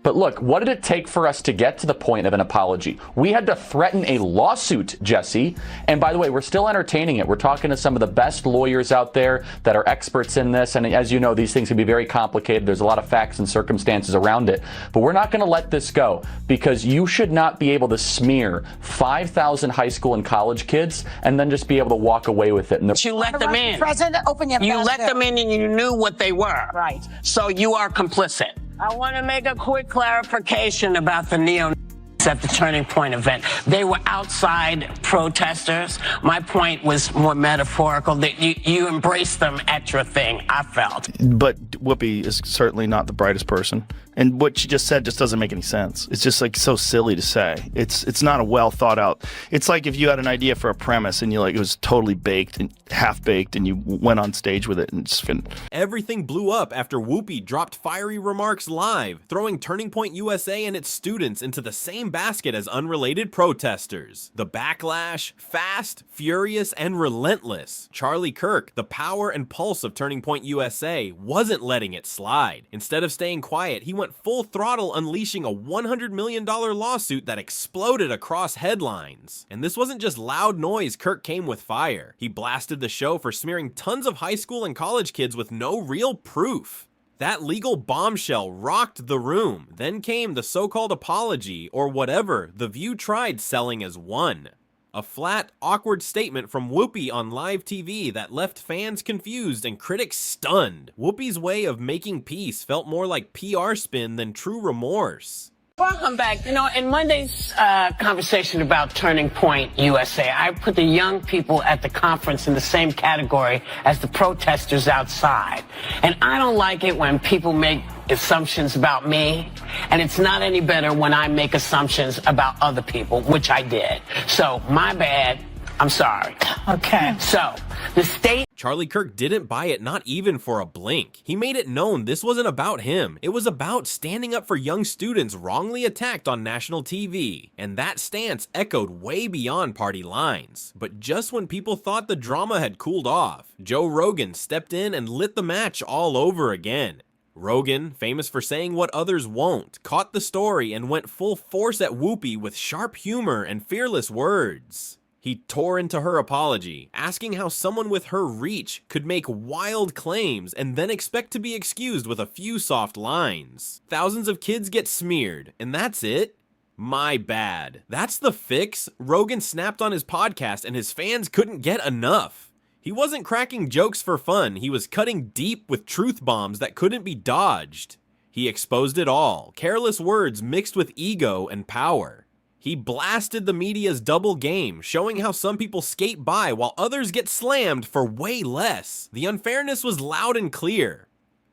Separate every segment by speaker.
Speaker 1: But look, what did it take for us to get to the point of an apology? We had to threaten a lawsuit, Jesse. And by the way, we're still entertaining it. We're talking to some of the best lawyers out there that are experts in this. And as you know, these things can be very complicated. There's a lot of facts and circumstances around it. But we're not going to let this go, because you should not be able to smear 5,000 high school and college kids and then just be able to walk away with it.
Speaker 2: You let them in.
Speaker 3: President, open your
Speaker 2: You
Speaker 3: mouth.
Speaker 2: let them in and you knew what they were.
Speaker 3: Right.
Speaker 2: So you are complicit. I want to make a quick clarification about the neo-Nazis at the Turning Point event. They were outside protesters. My point was more metaphorical, that you embraced them at your thing, I felt.
Speaker 4: But Whoopi is certainly not the brightest person. And what she just said just doesn't make any sense. It's just like so silly to say. It's not a well thought out. It's like if you had an idea for a premise and it was totally baked and half baked and you went on stage with it and just
Speaker 5: Everything blew up after Whoopi dropped fiery remarks live, throwing Turning Point USA and its students into the same basket as unrelated protesters. The backlash, fast, furious, and relentless. Charlie Kirk, the power and pulse of Turning Point USA, wasn't letting it slide. Instead of staying quiet, he went full throttle, unleashing a $100 million lawsuit that exploded across headlines. And this wasn't just loud noise. Kirk came with fire. He blasted the show for smearing tons of high school and college kids with no real proof. That legal bombshell rocked the room. Then came the so-called apology, or whatever The View tried selling as one. A flat, awkward statement from Whoopi on live TV that left fans confused and critics stunned. Whoopi's way of making peace felt more like PR spin than true remorse.
Speaker 2: Welcome back. In Monday's conversation about Turning Point USA, I put the young people at the conference in the same category as the protesters outside. And I don't like it when people make assumptions about me, and it's not any better when I make assumptions about other people, which I did. So, my bad. I'm sorry.
Speaker 3: Okay.
Speaker 2: So, the state...
Speaker 5: Charlie Kirk didn't buy it, not even for a blink. He made it known this wasn't about him. It was about standing up for young students wrongly attacked on national TV. And that stance echoed way beyond party lines. But just when people thought the drama had cooled off, Joe Rogan stepped in and lit the match all over again. Rogan, famous for saying what others won't, caught the story and went full force at Whoopi with sharp humor and fearless words. He tore into her apology, asking how someone with her reach could make wild claims and then expect to be excused with a few soft lines. Thousands of kids get smeared, and that's it? My bad. That's the fix? Rogan snapped on his podcast and his fans couldn't get enough. He wasn't cracking jokes for fun, he was cutting deep with truth bombs that couldn't be dodged. He exposed it all, careless words mixed with ego and power. He blasted the media's double game, showing how some people skate by while others get slammed for way less. The unfairness was loud and clear.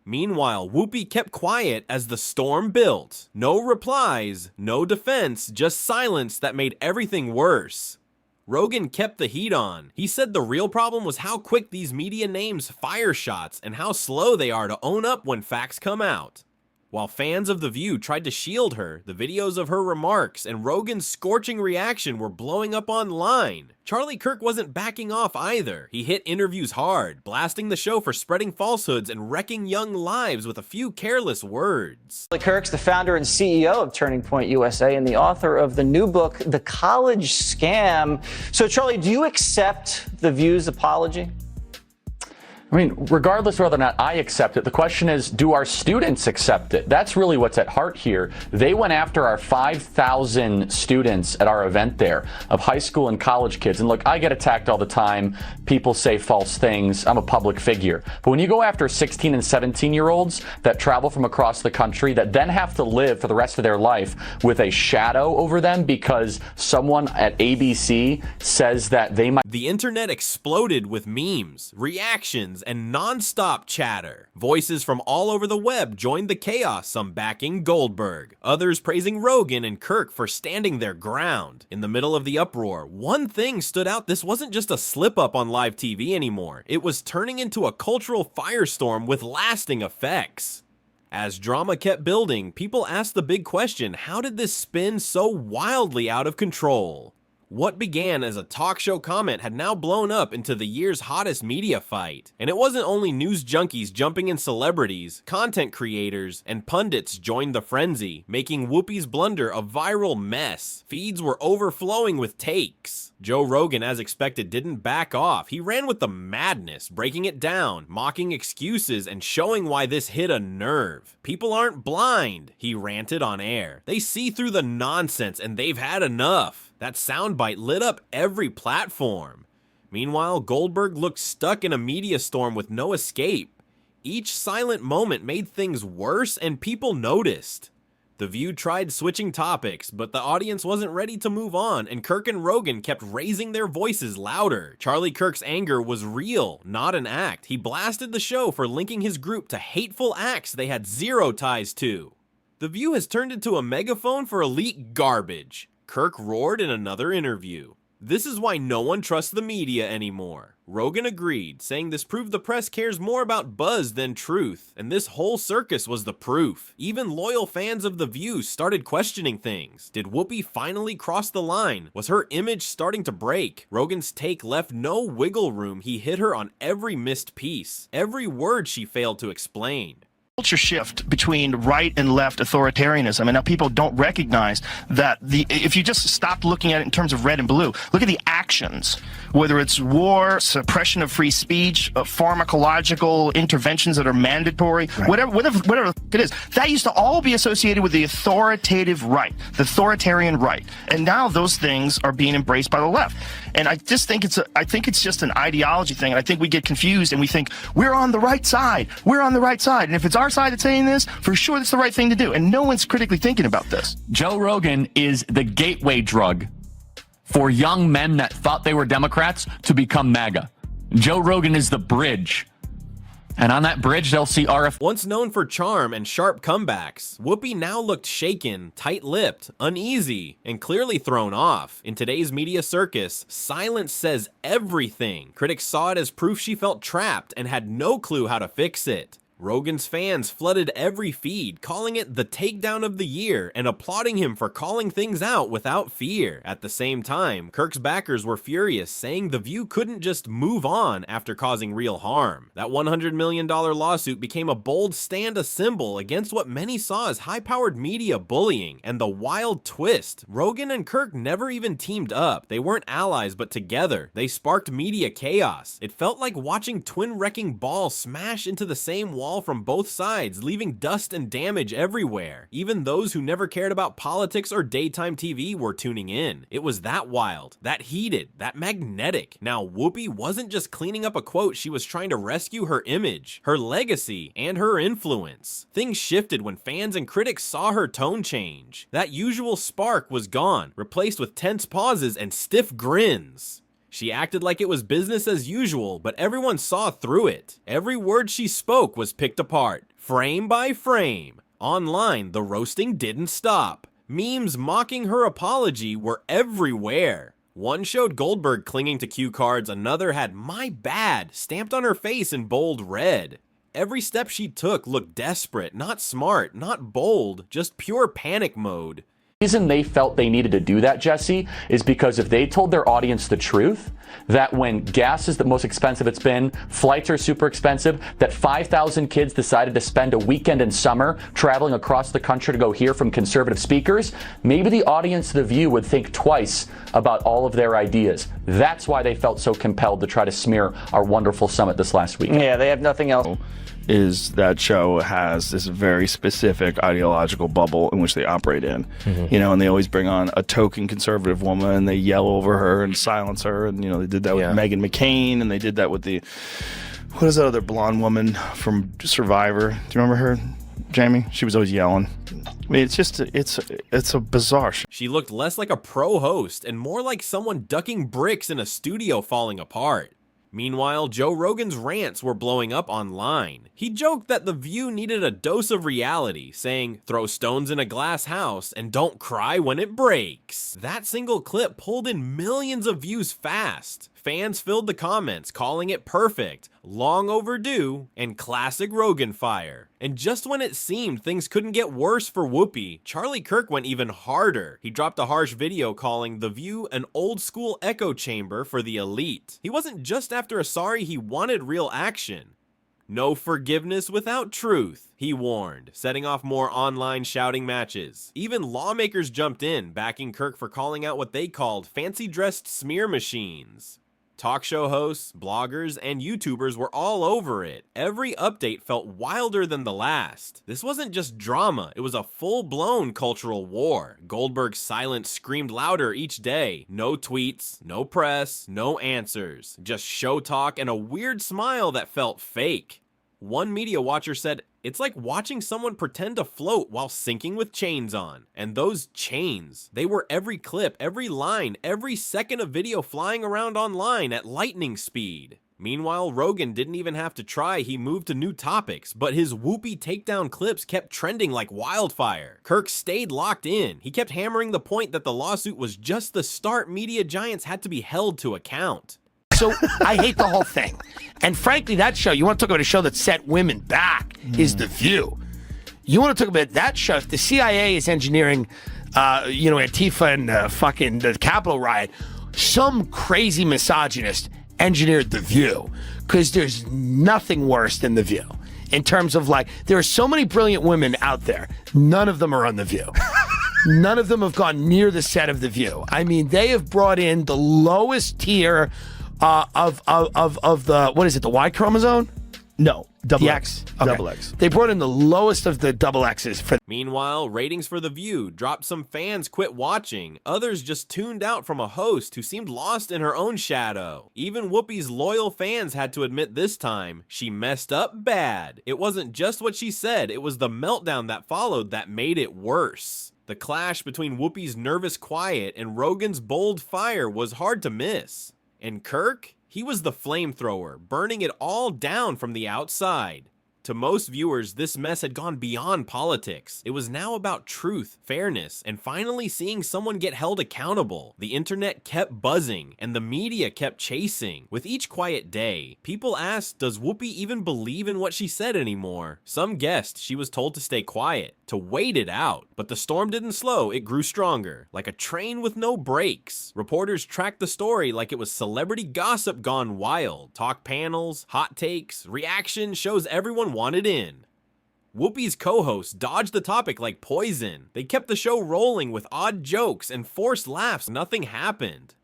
Speaker 5: Meanwhile, Whoopi kept quiet as the storm built. No replies, no defense, just silence that made everything worse. Rogan kept the heat on. He said the real problem was how quick these media names fire shots and how slow they are to own up when facts come out. While fans of The View tried to shield her, the videos of her remarks and Rogan's scorching reaction were blowing up online. Charlie Kirk wasn't backing off either. He hit interviews hard, blasting the show for spreading falsehoods and wrecking young lives with a few careless words.
Speaker 6: Charlie Kirk's the founder and CEO of Turning Point USA and the author of the new book, The College Scam. So, Charlie, do you accept The View's apology?
Speaker 1: I mean, regardless of whether or not I accept it, the question is, do our students accept it? That's really what's at heart here. They went after our 5,000 students at our event there of high school and college kids. And look, I get attacked all the time. People say false things. I'm a public figure. But when you go after 16 and 17-year-olds that travel from across the country that then have to live for the rest of their life with a shadow over them because someone at ABC says that they might...
Speaker 5: The internet exploded with memes, reactions, and non-stop chatter. Voices from all over the web joined the chaos, some backing Goldberg, others praising Rogan and Kirk for standing their ground. In the middle of the uproar, one thing stood out: this wasn't just a slip-up on live TV anymore. It was turning into a cultural firestorm with lasting effects. As drama kept building, people asked the big question: how did this spin so wildly out of control? What began as a talk show comment had now blown up into the year's hottest media fight. And it wasn't only news junkies jumping in celebrities, content creators, and pundits joined the frenzy, making Whoopi's blunder a viral mess. Feeds were overflowing with takes. Joe Rogan, as expected, didn't back off. He ran with the madness, breaking it down, mocking excuses, and showing why this hit a nerve. People aren't blind, he ranted on air. They see through the nonsense and they've had enough. That soundbite lit up every platform. Meanwhile, Goldberg looked stuck in a media storm with no escape. Each silent moment made things worse and people noticed. The View tried switching topics, but the audience wasn't ready to move on, and Kirk and Rogan kept raising their voices louder. Charlie Kirk's anger was real, not an act. He blasted the show for linking his group to hateful acts they had zero ties to. The View has turned into a megaphone for elite garbage. Kirk roared in another interview. This is why no one trusts the media anymore. Rogan agreed, saying this proved the press cares more about buzz than truth, and this whole circus was the proof. Even loyal fans of The View started questioning things. Did Whoopi finally cross the line? Was her image starting to break? Rogan's take left no wiggle room. He hit her on every missed piece, every word she failed to explain.
Speaker 4: Culture shift between right and left authoritarianism, and now people don't recognize that if you just stop looking at it in terms of red and blue, look at the actions, whether it's war, suppression of free speech, pharmacological interventions that are mandatory, right. whatever it is, that used to all be associated with the authoritative right, the authoritarian right, and now those things are being embraced by the left. And I just think it's just an ideology thing, and I think we get confused and we think we're on the right side, and if it's our side that's saying this, for sure that's the right thing to do, and no one's critically thinking about this.
Speaker 1: Joe Rogan is the gateway drug for young men that thought they were Democrats to become MAGA. Joe Rogan is the bridge. And on that bridge, they'll see RF.
Speaker 5: Once known for charm and sharp comebacks, Whoopi now looked shaken, tight-lipped, uneasy, and clearly thrown off. In today's media circus, silence says everything. Critics saw it as proof she felt trapped and had no clue how to fix it. Rogan's fans flooded every feed, calling it the takedown of the year and applauding him for calling things out without fear. At the same time, Kirk's backers were furious, saying The View couldn't just move on after causing real harm. That $100 million lawsuit became a bold stand, a symbol against what many saw as high-powered media bullying. And the wild twist, Rogan and Kirk never even teamed up. They weren't allies, but together, they sparked media chaos. It felt like watching twin wrecking balls smash into the same wall from both sides, leaving dust and damage everywhere. Even those who never cared about politics or daytime TV were tuning in. It was that wild, that heated, that magnetic. Now, Whoopi wasn't just cleaning up a quote, she was trying to rescue her image, her legacy, and her influence. Things shifted when fans and critics saw her tone change. That usual spark was gone, replaced with tense pauses and stiff grins. She acted like it was business as usual, but everyone saw through it. Every word she spoke was picked apart, frame by frame. Online, the roasting didn't stop. Memes mocking her apology were everywhere. One showed Goldberg clinging to cue cards, another had "my bad" stamped on her face in bold red. Every step she took looked desperate, not smart, not bold, just pure panic mode.
Speaker 1: The reason they felt they needed to do that, Jesse, is because if they told their audience the truth, that when gas is the most expensive it's been, flights are super expensive, that 5,000 kids decided to spend a weekend in summer traveling across the country to go hear from conservative speakers, maybe the audience of The View would think twice about all of their ideas. That's why they felt so compelled to try to smear our wonderful summit this last week.
Speaker 6: Yeah, they have nothing else.
Speaker 4: Is that show has this very specific ideological bubble in which they operate in, you know, and they always bring on a token conservative woman and they yell over her and silence her, and you know they did that with Meghan McCain, and they did that with what is that other blonde woman from Survivor? Do you remember her, Jamie? She was always yelling. I mean, it's just it's a bizarre show.
Speaker 5: She looked less like a pro host and more like someone ducking bricks in a studio falling apart. Meanwhile, Joe Rogan's rants were blowing up online. He joked that The View needed a dose of reality, saying, "Throw stones in a glass house and don't cry when it breaks." That single clip pulled in millions of views fast. fans filled the comments, calling it perfect, long overdue, and classic Rogan fire. And just when it seemed things couldn't get worse for Whoopi, Charlie Kirk went even harder. He dropped a harsh video calling The View an old-school echo chamber for the elite. He wasn't just after a sorry, he wanted real action. No forgiveness without truth, he warned, setting off more online shouting matches. Even lawmakers jumped in, backing Kirk for calling out what they called fancy-dressed smear machines. Talk show hosts, bloggers, and YouTubers were all over it. Every update felt wilder than the last. This wasn't just drama, it was a full-blown cultural war. Goldberg's silence screamed louder each day. No tweets, no press, no answers. Just show talk and a weird smile that felt fake. One media watcher said, "It's like watching someone pretend to float while sinking with chains on." And those chains, they were every clip, every line, every second of video flying around online at lightning speed. Meanwhile, Rogan didn't even have to try, he moved to new topics, but his Whoopi takedown clips kept trending like wildfire. Kirk stayed locked in. He kept hammering the point that the lawsuit was just the start. Media giants had to be held to account.
Speaker 3: So I hate the whole thing. And frankly, that show, you want to talk about a show that set women back, is The View. You want to talk about that show, if the CIA is engineering, Antifa and fucking the Capitol riot, some crazy misogynist engineered The View. Because there's nothing worse than The View. In terms of there are so many brilliant women out there. None of them are on The View. None of them have gone near the set of The View. I mean, they have brought in the lowest tier of the, what is it, the Y chromosome?
Speaker 4: No, double
Speaker 3: the
Speaker 4: X.
Speaker 3: Okay.
Speaker 4: Double X.
Speaker 3: They brought in the lowest of the double X's.
Speaker 5: Meanwhile, ratings for The View dropped. Some fans quit watching. Others just tuned out from a host who seemed lost in her own shadow. Even Whoopi's loyal fans had to admit this time, she messed up bad. It wasn't just what she said, it was the meltdown that followed that made it worse. The clash between Whoopi's nervous quiet and Rogan's bold fire was hard to miss. And Kirk? He was the flamethrower, burning it all down from the outside. To most viewers, this mess had gone beyond politics. It was now about truth, fairness, and finally seeing someone get held accountable. The internet kept buzzing, and the media kept chasing. With each quiet day, people asked, does Whoopi even believe in what she said anymore? Some guessed she was told to stay quiet, to wait it out. But the storm didn't slow, it grew stronger. Like a train with no brakes. Reporters tracked the story like it was celebrity gossip gone wild. Talk panels, hot takes, reaction shows everyone wanted in. Whoopi's co-hosts dodged the topic like poison. They kept the show rolling with odd jokes and forced laughs. Nothing happened.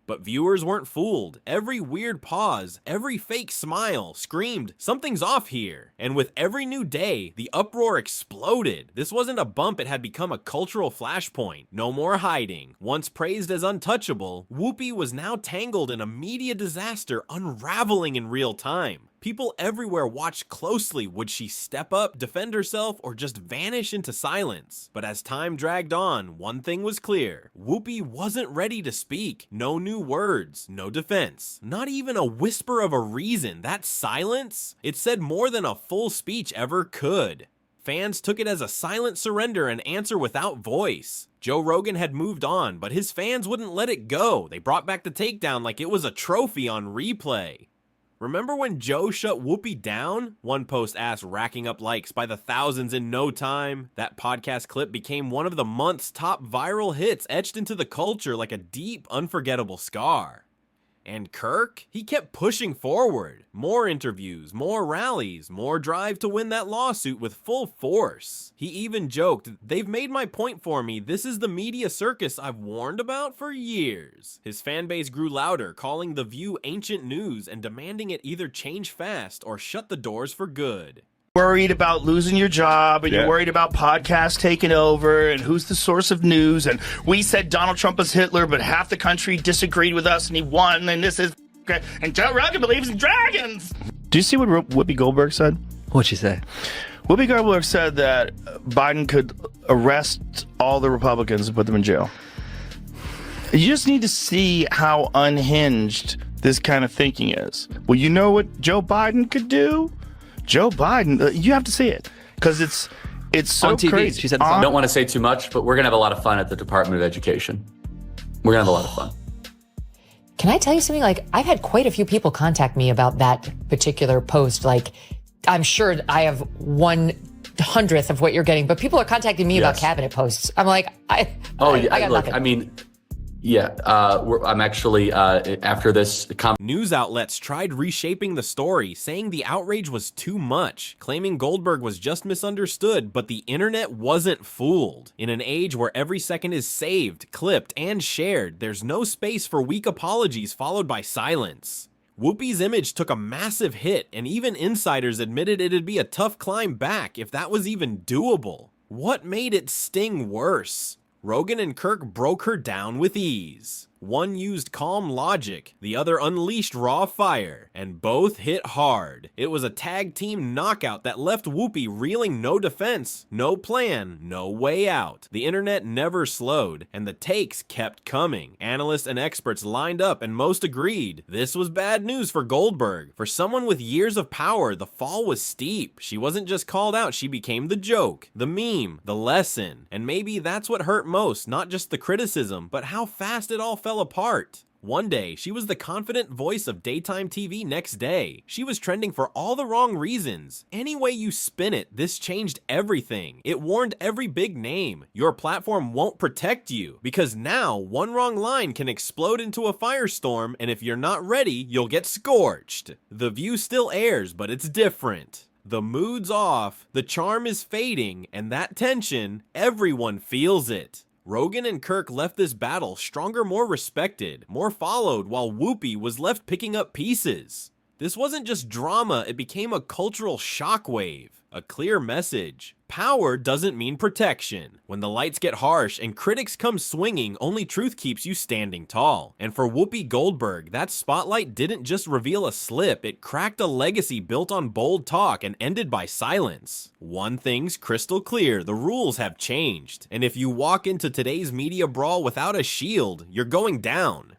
Speaker 5: But viewers weren't fooled. Every weird pause, every fake smile screamed, something's off here. And with every new day, the uproar exploded. This wasn't a bump, it had become a cultural flashpoint. No more hiding. Once praised as untouchable, Whoopi was now tangled in a media disaster unraveling in real time. People everywhere watched closely. Would she step up, defend herself, or just vanish into silence? But as time dragged on, one thing was clear. Whoopi wasn't ready to speak. No new words, no defense, not even a whisper of a reason. That silence, it said more than a full speech ever could. Fans took it as a silent surrender, an answer without voice. Joe Rogan had moved on, but his fans wouldn't let it go. They brought back the takedown like it was a trophy on replay. Remember when Joe shut Whoopi down? One post asked, racking up likes by the thousands in no time. That podcast clip became one of the month's top viral hits, etched into the culture like a deep, unforgettable scar. And Kirk? He kept pushing forward. More interviews, more rallies, more drive to win that lawsuit with full force. He even joked, "They've made my point for me. This is the media circus I've warned about for years." His fan base grew louder, calling The View ancient news and demanding it either change fast or shut the doors for good.
Speaker 4: Worried about losing your job, and you're worried about podcasts taking over, and who's the source of news, and we said Donald Trump was Hitler, but half the country disagreed with us, and he won, and this is, and Joe Rogan believes in dragons. Do you see what Whoopi Goldberg said?
Speaker 7: What'd she say?
Speaker 4: Whoopi Goldberg said that Biden could arrest all the Republicans and put them in jail. You just need to see how unhinged this kind of thinking is. Well, you know what Joe Biden could do? Joe Biden, you have to see it, because it's so
Speaker 7: on TV.
Speaker 4: crazy.
Speaker 7: She said,
Speaker 1: I don't want to say too much, but we're going to have a lot of fun at the Department of Education. We're going to have a lot of fun.
Speaker 7: Can I tell you something? Like, I've had quite a few people contact me about that particular post. Like, I'm sure I have 1/100th of what you're getting, but people are contacting me about cabinet posts. I'm like, I got
Speaker 1: look,
Speaker 7: nothing.
Speaker 1: I mean, I'm actually, after this
Speaker 5: News outlets tried reshaping the story, saying the outrage was too much, claiming Goldberg was just misunderstood, but the internet wasn't fooled. In an age where every second is saved, clipped, and shared, there's no space for weak apologies followed by silence. Whoopi's image took a massive hit, and even insiders admitted it'd be a tough climb back if that was even doable. What made it sting worse? Rogan and Kirk broke her down with ease. One used calm logic, the other unleashed raw fire, and both hit hard. It was a tag team knockout that left Whoopi reeling, no defense, no plan, no way out. The internet never slowed, and the takes kept coming. Analysts and experts lined up and most agreed. This was bad news for Goldberg. For someone with years of power, the fall was steep. She wasn't just called out, she became the joke, the meme, the lesson. And maybe that's what hurt most, not just the criticism, but how fast it all fell apart. One day, she was the confident voice of daytime TV. Next day, she was trending for all the wrong reasons. Any way you spin it, this changed everything. It warned every big name. Your platform won't protect you, because now one wrong line can explode into a firestorm, and if you're not ready, you'll get scorched. The View still airs, but it's different. The mood's off, the charm is fading, and that tension, everyone feels it. Rogan and Kirk left this battle stronger, more respected, more followed, while Whoopi was left picking up pieces. This wasn't just drama, it became a cultural shockwave, a clear message. Power doesn't mean protection. When the lights get harsh and critics come swinging, only truth keeps you standing tall. And for Whoopi Goldberg, that spotlight didn't just reveal a slip, it cracked a legacy built on bold talk and ended by silence. One thing's crystal clear, the rules have changed. And if you walk into today's media brawl without a shield, you're going down.